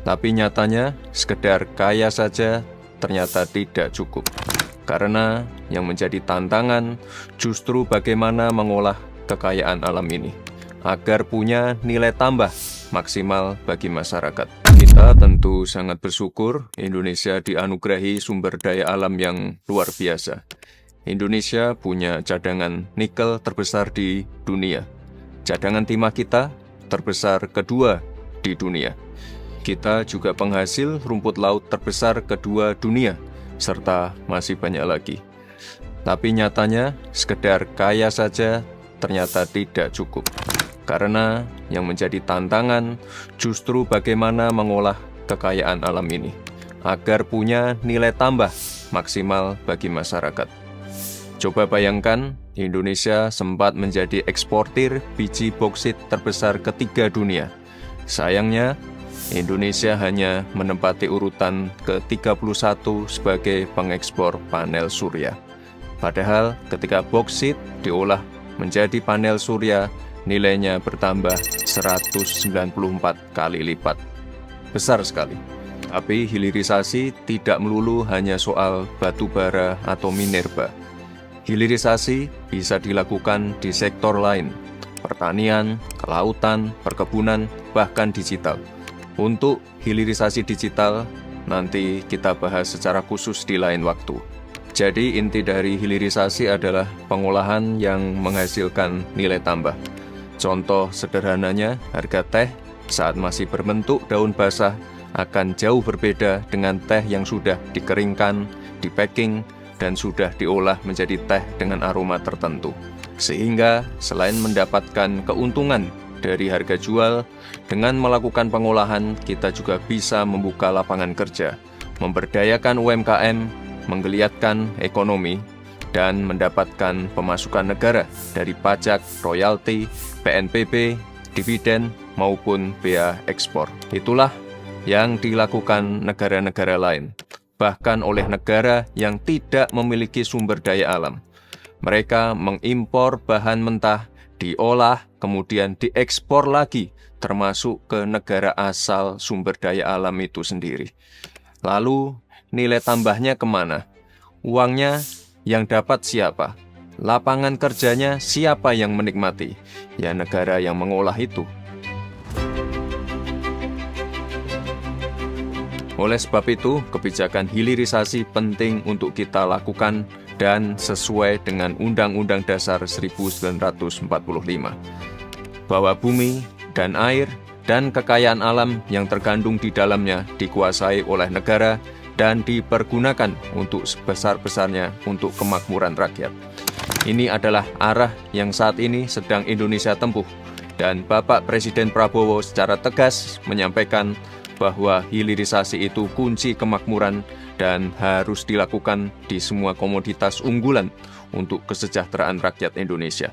Tapi nyatanya, sekedar kaya saja ternyata tidak cukup. Karena yang menjadi tantangan justru bagaimana mengolah kekayaan alam ini, agar punya nilai tambah maksimal bagi masyarakat. Kita tentu sangat bersyukur Indonesia dianugerahi sumber daya alam yang luar biasa. Indonesia punya cadangan nikel terbesar di dunia. Cadangan timah kita terbesar kedua di dunia. Kita juga penghasil rumput laut terbesar kedua dunia, serta masih banyak lagi. Tapi nyatanya, sekedar kaya saja ternyata tidak cukup. Karena yang menjadi tantangan justru bagaimana mengolah kekayaan alam ini, agar punya nilai tambah maksimal bagi masyarakat. Coba bayangkan, Indonesia sempat menjadi eksportir biji boksit terbesar ketiga dunia. Sayangnya, Indonesia hanya menempati urutan ke-31 sebagai pengekspor panel surya. Padahal ketika boksit diolah menjadi panel surya, nilainya bertambah 194 kali lipat. Besar sekali. Tapi hilirisasi tidak melulu hanya soal batu bara atau minerba. Hilirisasi bisa dilakukan di sektor lain, pertanian, kelautan, perkebunan, bahkan digital. Untuk hilirisasi digital, nanti kita bahas secara khusus di lain waktu. Jadi inti dari hilirisasi adalah pengolahan yang menghasilkan nilai tambah. Contoh sederhananya, harga teh saat masih berbentuk daun basah akan jauh berbeda dengan teh yang sudah dikeringkan, dipacking, dan sudah diolah menjadi teh dengan aroma tertentu. Sehingga selain mendapatkan keuntungan dari harga jual, dengan melakukan pengolahan kita juga bisa membuka lapangan kerja, memberdayakan UMKM, menggeliatkan ekonomi, dan mendapatkan pemasukan negara dari pajak, royalti, PNBP, dividen, maupun bea ekspor. Itulah yang dilakukan negara-negara lain, bahkan oleh negara yang tidak memiliki sumber daya alam. Mereka mengimpor bahan mentah, diolah, kemudian diekspor lagi, termasuk ke negara asal sumber daya alam itu sendiri. Lalu, nilai tambahnya kemana? Uangnya yang dapat siapa? Lapangan kerjanya siapa yang menikmati? Ya negara yang mengolah itu. Oleh sebab itu, kebijakan hilirisasi penting untuk kita lakukan dan sesuai dengan Undang-Undang Dasar 1945. Bahwa bumi dan air dan kekayaan alam yang terkandung di dalamnya dikuasai oleh negara dan dipergunakan untuk sebesar-besarnya untuk kemakmuran rakyat. Ini adalah arah yang saat ini sedang Indonesia tempuh, dan Bapak Presiden Prabowo secara tegas menyampaikan bahwa hilirisasi itu kunci kemakmuran dan harus dilakukan di semua komoditas unggulan untuk kesejahteraan rakyat Indonesia.